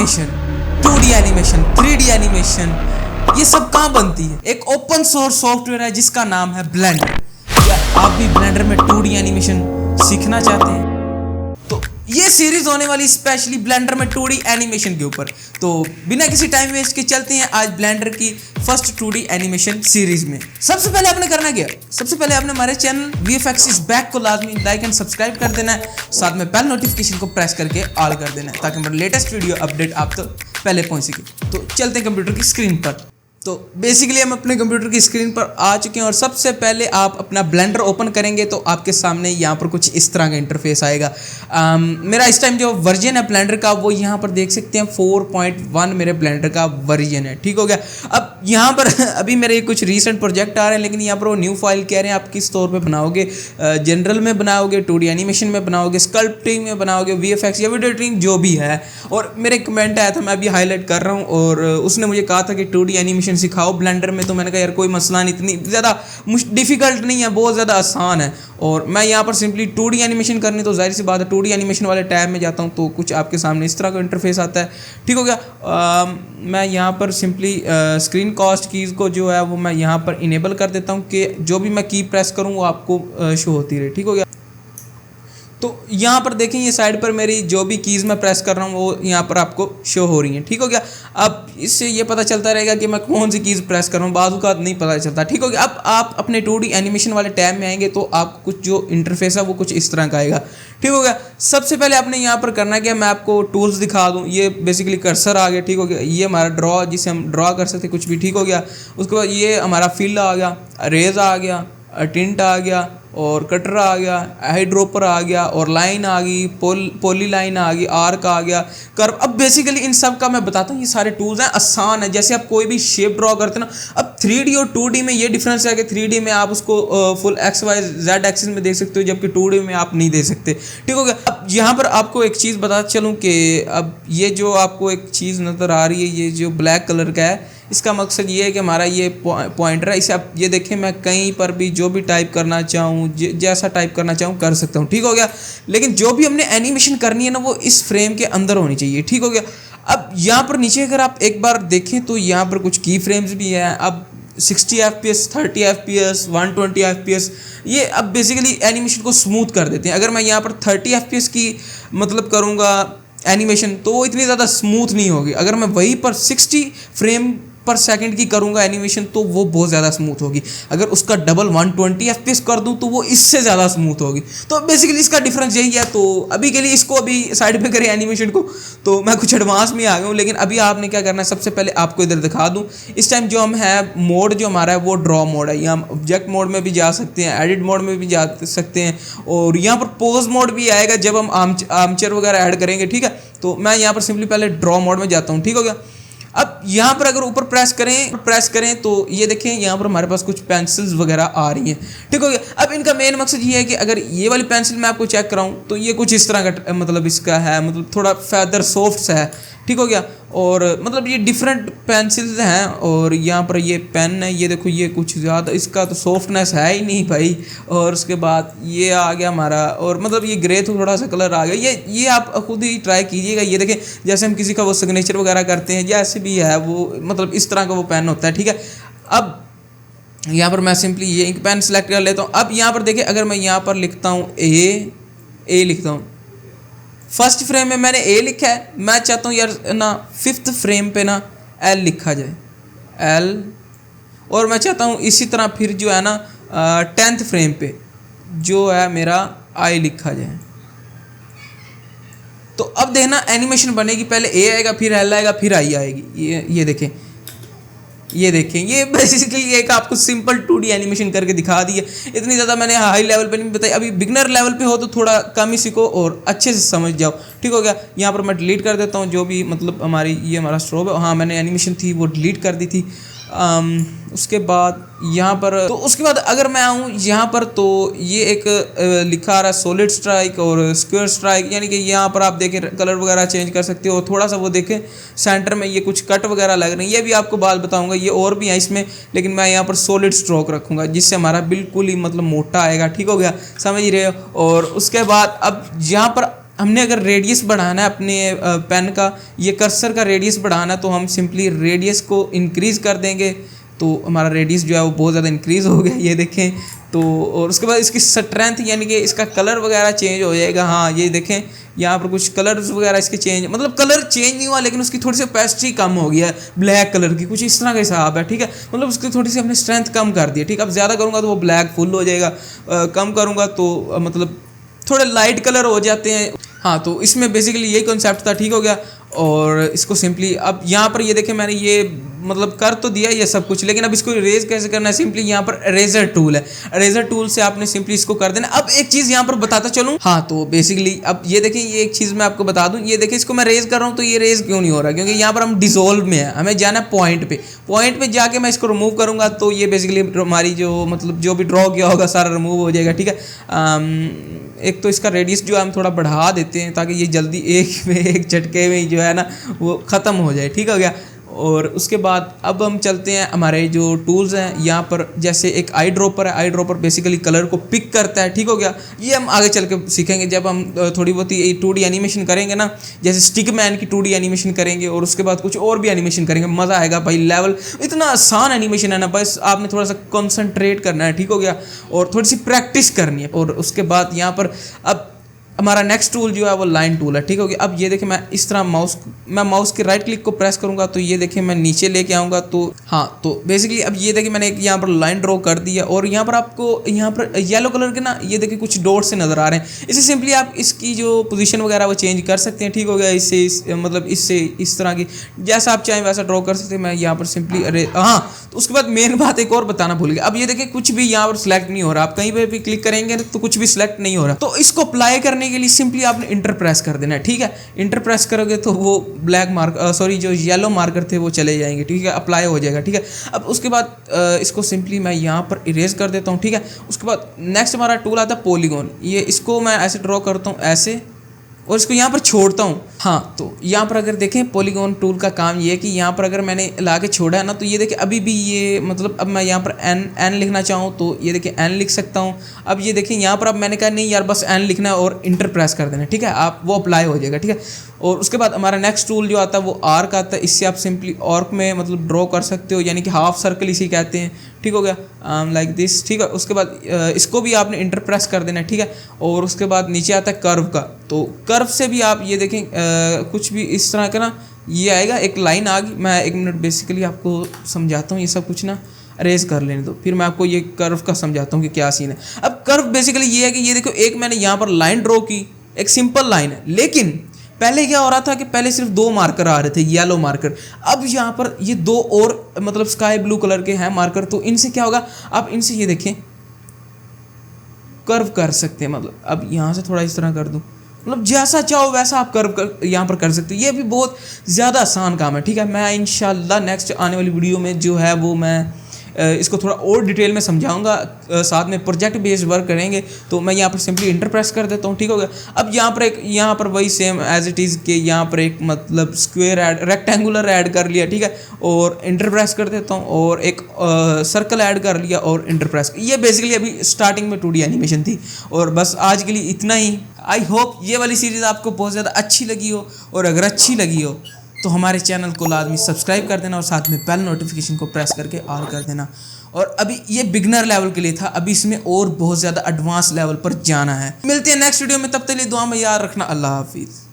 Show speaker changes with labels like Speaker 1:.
Speaker 1: Animation, 2D animation, 3D animation, ये सब कहाँ बनती है? एक ओपन सोर्स सॉफ्टवेयर है जिसका नाम है ब्लेंडर। क्या आप भी ब्लेंडर में 2D एनिमेशन सीखना चाहते हैं? तो ये सीरीज होने वाली स्पेशली ब्लेंडर में 2D एनिमेशन के ऊपर। तो बिना किसी टाइम वेस्ट के चलते हैं आज ब्लेंडर की फर्स्ट 2D एनिमेशन सीरीज में। सबसे पहले आपने करना क्या? सबसे पहले आपने हमारे चैनल VFX is back को लाजमी लाइक एंड सब्सक्राइब कर देना है, साथ में बेल नोटिफिकेशन को प्रेस करके ऑल कर देना है ताकि हमारा लेटेस्ट वीडियो अपडेट आप तक पहले पहुंच सके। तो चलते हैं कंप्यूटर की स्क्रीन पर। तो बेसिकली हम अपने कंप्यूटर की स्क्रीन पर आ चुके हैं और सबसे पहले आप अपना ब्लेंडर ओपन करेंगे तो आपके सामने यहाँ पर कुछ इस तरह का इंटरफेस आएगा। मेरा इस टाइम जो वर्जन है ब्लेंडर का वो यहाँ पर देख सकते हैं 4.1 मेरे ब्लेंडर का वर्जन है। ठीक हो गया। अब यहाँ पर अभी मेरे कुछ रीसेंट प्रोजेक्ट आ रहे हैं, लेकिन यहाँ पर वो न्यू फाइल कह रहे हैं आप किस तौर पर बनाओगे, जनरल में बनाओगे, 2D एनिमेशन में बनाओगे, स्कल्पटिंग में बनाओगे, VFX या वीडियो एडिटिंग जो भी है। और मेरे कमेंट आया था, मैं अभी हाईलाइट कर रहा हूँ, और उसने मुझे कहा था कि 2D एनिमेशन सिखाओ ब्लेंडर में। तो मैंने कहा यार कोई मसला नहीं, इतनी ज़्यादा डिफिकल्ट नहीं है, बहुत ज़्यादा आसान है। और मैं यहाँ पर सिंपली 2D एनिमेशन करनी, तो जाहिर सी बात है 2D एनिमेशन वाले टैब में जाता हूँ तो कुछ आपके सामने इस तरह का इंटरफेस आता है। ठीक हो गया। मैं यहाँ पर सिंपली स्क्रीन कास्ट कीज़ को जो है वो मैं यहाँ पर इनेबल कर देता हूँ कि जो भी मैं की प्रेस करूँ वो आपको शो होती रहे। ठीक हो गया। तो यहाँ पर देखें ये साइड पर मेरी जो भी कीज़ मैं प्रेस कर रहा हूँ वो यहाँ पर आपको शो हो रही हैं। ठीक हो गया। अब इससे ये पता चलता रहेगा कि मैं कौन सी कीज़ प्रेस कर रहा हूँ, बाजू का नहीं पता चलता। ठीक हो गया। अब आप अपने 2D एनिमेशन वाले टैब में आएंगे तो आपको कुछ जो इंटरफेस है वो कुछ इस तरह का आएगा। ठीक हो गया। सबसे पहले आपने यहाँ पर करना है कि मैं आपको टूल्स दिखा दूँ। ये बेसिकली कर्सर आ गया। ठीक हो गया। ये हमारा ड्रॉ जिसे हम ड्रॉ कर सकते कुछ भी। ठीक हो गया। उसके बाद ये हमारा फिल आ गया, रेज आ गया, टिंट आ गया, और कटर आ गया, आई ड्रॉपर आ गया, और लाइन आ गई, पोली लाइन आ गई, आर्क आ गया, कर्व। अब बेसिकली इन सब का मैं बताता हूँ, ये सारे टूल्स हैं, आसान है। जैसे आप कोई भी शेप ड्रॉ करते हैं ना, अब 3D और 2D में ये डिफरेंस है कि 3D में आप उसको फुल XYZ एक्सिस में देख सकते हो, जबकि 2D में आप नहीं दे सकते। ठीक हो गया। अब यहाँ पर आपको एक चीज़ बता चलूँ कि अब ये जो आपको एक चीज़ नज़र आ रही है, ये जो ब्लैक कलर का है, इसका मकसद ये है कि हमारा ये पॉइंटर है, इसे आप ये देखें, मैं कहीं पर भी जो भी टाइप करना चाहूँ, जैसा टाइप करना चाहूँ कर सकता हूँ। ठीक हो गया। लेकिन जो भी हमने एनिमेशन करनी है ना वो इस फ्रेम के अंदर होनी चाहिए। ठीक हो गया। अब यहाँ पर नीचे अगर आप एक बार देखें तो यहाँ पर कुछ की फ्रेम्स भी हैं। अब 60 FPS, 30 FPS, 120 FPS, ये अब बेसिकली एनिमेशन को स्मूथ कर देते हैं। अगर मैं यहाँ पर 30 FPS की मतलब करूँगा एनिमेशन तो वो इतनी ज़्यादा स्मूथ नहीं होगी। अगर मैं वहीं पर 60 फ्रेम पर सेकंड की करूँगा एनिमेशन तो वो बहुत ज़्यादा स्मूथ होगी। अगर उसका डबल 120 FPS कर दूँ तो वो इससे ज़्यादा स्मूथ होगी। तो बेसिकली इसका डिफरेंस यही है। तो अभी के लिए इसको अभी साइड पे करें एनिमेशन को, तो मैं कुछ एडवांस में आ गया हूँ। लेकिन अभी आपने क्या करना है, सबसे पहले आपको इधर दिखा दूँ, इस टाइम जो हम है मोड जो हमारा है वो ड्रॉ मोड है। यहाँ हम ऑब्जेक्ट मोड में भी जा सकते हैं, एडिट मोड में भी जा सकते हैं, और यहाँ पर पोज मोड भी आएगा जब हम आर्मचेयर वगैरह ऐड करेंगे। ठीक है। तो मैं यहाँ पर सिंपली पहले ड्रॉ मोड में जाता हूँ। ठीक हो गया। अब यहाँ पर अगर ऊपर प्रेस करें तो ये देखें यहाँ पर हमारे पास कुछ पेंसिल्स वगैरह आ रही हैं। ठीक हो गया। अब इनका मेन मकसद ये है कि अगर ये वाली पेंसिल मैं आपको चेक कराऊँ तो ये कुछ इस तरह का मतलब इसका है, मतलब थोड़ा फैदर सॉफ्ट सा है। ठीक हो गया। और मतलब ये डिफरेंट पेंसिल्स हैं, और यहाँ पर ये पेन है, ये देखो ये कुछ ज़्यादा इसका तो सॉफ्टनेस है ही नहीं भाई। और उसके बाद ये आ गया हमारा, और मतलब ये ग्रे तो थोड़ा सा कलर आ गया। ये आप खुद ही ट्राई कीजिएगा। ये देखें जैसे हम किसी का वो सिग्नेचर वगैरह करते हैं, जैसे भी है वो मतलब इस तरह का वो पेन होता है। ठीक है। अब यहाँ पर मैं सिंपली ये इंक पेन सेलेक्ट कर लेता हूँ। अब यहाँ पर देखिए अगर मैं यहाँ पर लिखता हूँ ए लिखता हूँ, फर्स्ट फ्रेम में मैंने ए लिखा है, मैं चाहता हूँ यार ना 5th फ्रेम पे ना एल लिखा जाए, एल, और मैं चाहता हूँ इसी तरह फिर जो है ना 10th फ्रेम पे जो है मेरा आई लिखा जाए। तो अब देखना एनिमेशन बनेगी, पहले ए आएगा, फिर एल आएगा, फिर आई आएगी। ये देखें, ये बेसिकली एक आपको सिंपल 2D एनिमेशन करके दिखा दी है। इतनी ज़्यादा मैंने हाई लेवल पे नहीं बताई, अभी बिगनर लेवल पे हो तो थोड़ा कम ही सीखो और अच्छे से समझ जाओ। ठीक हो गया। यहाँ पर मैं डिलीट कर देता हूँ जो भी मतलब ये हमारा स्ट्रोब है, हाँ मैंने एनिमेशन थी वो डिलीट कर दी थी। उसके बाद यहाँ पर तो उसके बाद अगर मैं आऊँ यहाँ पर तो ये एक लिखा आ रहा है सॉलिड स्ट्राइक और स्क्वायर स्ट्राइक, यानी कि यहाँ पर आप देखें कलर वगैरह चेंज कर सकते हो। थोड़ा सा वो देखें सेंटर में ये कुछ कट वगैरह लग रही है, ये भी आपको बात बताऊँगा, ये और भी है इसमें, लेकिन मैं यहाँ पर सॉलिड स्ट्रोक रखूँगा जिससे हमारा बिल्कुल ही मतलब मोटा आएगा। ठीक हो गया, समझ रहे हो। और उसके बाद अब यहाँ पर हमने अगर रेडियस बढ़ाना है अपने पेन का, ये कर्सर का रेडियस बढ़ाना, तो हम सिंपली रेडियस को इंक्रीज़ कर देंगे, तो हमारा रेडियस जो है वो बहुत ज़्यादा इंक्रीज़ हो गया, ये देखें। तो और उसके बाद इसकी स्ट्रेंथ यानी कि इसका कलर वगैरह चेंज हो जाएगा। हाँ ये देखें यहाँ पर कुछ कलर्स वगैरह इसके चेंज, मतलब कलर चेंज नहीं हुआ लेकिन उसकी थोड़ी सी ओपेसिटी कम हो गया है, ब्लैक कलर की कुछ इस तरह का हिसाब है, ठीक है। मतलब उसकी थोड़ी सी हमने स्ट्रेंथ कम कर दी है, ठीक है। अब ज़्यादा करूँगा तो वो ब्लैक फुल हो जाएगा, कम करूँगा तो मतलब थोड़े लाइट कलर हो जाते हैं। हाँ तो इसमें बेसिकली यही कॉन्सेप्ट था, ठीक हो गया। और इसको सिंपली अब यहाँ पर ये देखें मैंने ये मतलब कर तो दिया ये सब कुछ, लेकिन अब इसको इरेज कैसे करना है, सिंपली यहाँ पर इरेजर टूल है, इरेजर टूल से आपने सिंपली इसको कर देना। अब एक चीज़ यहाँ पर बताता चलूँ, हाँ तो बेसिकली अब ये देखें, ये एक चीज़ मैं आपको बता दूँ, ये देखें इसको मैं रेज कर रहा हूँ तो ये रेज क्यों नहीं हो रहा, क्योंकि यहाँ पर हम डिसोल्व में है, हमें जाना है पॉइंट पे जाके मैं इसको रिमूव करूँगा तो ये बेसिकली हमारी जो मतलब जो भी ड्रॉ किया होगा सारा रिमूव हो जाएगा, ठीक है। एक तो इसका रेडियस जो है हम थोड़ा बढ़ा देते हैं ताकि ये जल्दी एक झटके में जो है ना वो ख़त्म हो जाए, ठीक हो गया। और उसके बाद अब हम चलते हैं हमारे जो टूल्स हैं, यहाँ पर जैसे एक आई ड्रॉपर है, आई ड्रॉपर बेसिकली कलर को पिक करता है, ठीक हो गया। ये हम आगे चल के सीखेंगे जब हम थोड़ी बहुत ही 2D एनिमेशन करेंगे ना, जैसे स्टिक मैन की 2D एनिमेशन करेंगे और उसके बाद कुछ और भी एनिमेशन करेंगे, मज़ा आएगा भाई। लेवल इतना आसान एनिमेशन है ना, बस आपने थोड़ा सा कॉन्सेंट्रेट करना है, ठीक हो गया, और थोड़ी सी प्रैक्टिस करनी है। और उसके बाद यहाँ पर अब हमारा नेक्स्ट टूल जो है वो लाइन टूल है, ठीक हो गया। अब ये देखें मैं इस तरह माउस के राइट क्लिक को प्रेस करूंगा तो ये देखें मैं नीचे लेके आऊँगा, तो हाँ तो बेसिकली अब ये देखें मैंने एक यहाँ पर लाइन ड्रॉ कर दी है। और यहाँ पर आपको यहाँ पर येलो कलर के ना ये देखें कुछ डॉट से नज़र आ रहे हैं, इसे सिंपली आप इसकी जो पोजीशन वगैरह वो चेंज कर सकते हैं, ठीक हो गया। इससे मतलब इससे इस तरह की जैसा आप चाहें वैसा ड्रॉ कर सकते हैं। मैं यहाँ पर सिंपली अरे हाँ तो उसके बाद मेन बात एक और बताना भूल गया। अब ये देखें कुछ भी यहाँ पर सिलेक्ट नहीं हो रहा, आप कहीं पर भी क्लिक करेंगे तो कुछ भी सिलेक्ट नहीं हो रहा, तो इसको अप्लाई करने के लिए सिंपली आपने इंटर प्रेस कर देना है, ठीक है। इंटर प्रेस करोगे तो वो ब्लैक जो येलो मार्कर थे वो चले जाएंगे, ठीक है, अप्लाई हो जाएगा, ठीक है। अब उसके बाद इसको सिंपली मैं यहाँ पर इरेज कर देता हूँ, ठीक है। उसके बाद नेक्स्ट हमारा टूल आता है पॉलीगॉन, ये इसको मैं ऐसे ड्रॉ करता हूँ ऐसे और इसको यहाँ पर छोड़ता हूँ। हाँ तो यहाँ पर अगर देखें पॉलीगॉन टूल का काम ये है कि यहाँ पर अगर मैंने ला के छोड़ा है ना तो ये देखिए अभी भी ये मतलब अब मैं यहाँ पर एन लिखना चाहूँ तो ये देखिए एन लिख सकता हूँ। अब ये देखिए यहाँ पर अब मैंने कहा नहीं यार बस एन लिखना है और इंटर प्रेस कर देना, ठीक है, आप वो अप्लाई हो जाएगा, ठीक है। और उसके बाद हमारा नेक्स्ट टूल जो आता है वो आर्क आता है, इससे आप सिंपली आर्क में मतलब ड्रॉ कर सकते हो, यानी कि हाफ सर्कल इसी कहते हैं, ठीक हो गया, लाइक दिस, ठीक है। उसके बाद इसको भी आपने इंटर प्रेस कर देना है, ठीक है। और उसके बाद नीचे आता है कर्व का, तो कर्व से भी आप ये देखें कुछ भी इस तरह का ना ये आएगा, एक लाइन आ गई। मैं एक मिनट बेसिकली आपको समझाता हूँ, ये सब कुछ ना अरेज कर लेने दो, फिर मैं आपको ये कर्व का समझाता हूँ कि क्या सीन है। अब कर्व बेसिकली ये है कि ये देखो एक मैंने यहाँ पर लाइन ड्रॉ की, एक सिंपल लाइन है, लेकिन पहले क्या हो रहा था कि पहले सिर्फ 2 मार्कर आ रहे थे, येलो मार्कर। अब यहाँ पर ये 2 और मतलब स्काई ब्लू कलर के हैं मार्कर, तो इनसे क्या होगा, आप इनसे ये देखें कर्व कर सकते हैं। मतलब अब यहाँ से थोड़ा इस तरह कर दूँ, मतलब जैसा चाहो वैसा आप कर्व यहाँ पर कर सकते हो। ये भी बहुत ज़्यादा आसान काम है, ठीक है। मैं इंशाल्लाह नेक्स्ट आने वाली वीडियो में जो है वो मैं इसको थोड़ा और डिटेल में समझाऊंगा, साथ में प्रोजेक्ट बेस्ड वर्क करेंगे। तो मैं यहाँ पर सिंपली इंटर प्रेस कर देता हूँ, ठीक हो गया। अब यहाँ पर वही सेम एज इट इज़ के यहाँ पर एक मतलब स्क्वायर रेक्टेंगुलर ऐड कर लिया, ठीक है, और इंटर प्रेस कर देता हूँ, और एक सर्कल ऐड कर लिया और इंटर प्रेस। ये बेसिकली अभी स्टार्टिंग में 2D एनिमेशन थी। और बस आज के लिए इतना ही। आई होप ये वाली सीरीज़ आपको बहुत ज़्यादा अच्छी लगी हो, और अगर अच्छी लगी हो तो हमारे चैनल को लाजमी सब्सक्राइब कर देना और साथ में बेल नोटिफिकेशन को प्रेस करके ऑल कर देना। और अभी ये बिगनर लेवल के लिए था, अभी इसमें और बहुत ज़्यादा एडवांस लेवल पर जाना है। मिलते हैं नेक्स्ट वीडियो में, तब तक के लिए दुआ में याद रखना। अल्लाह हाफिज़।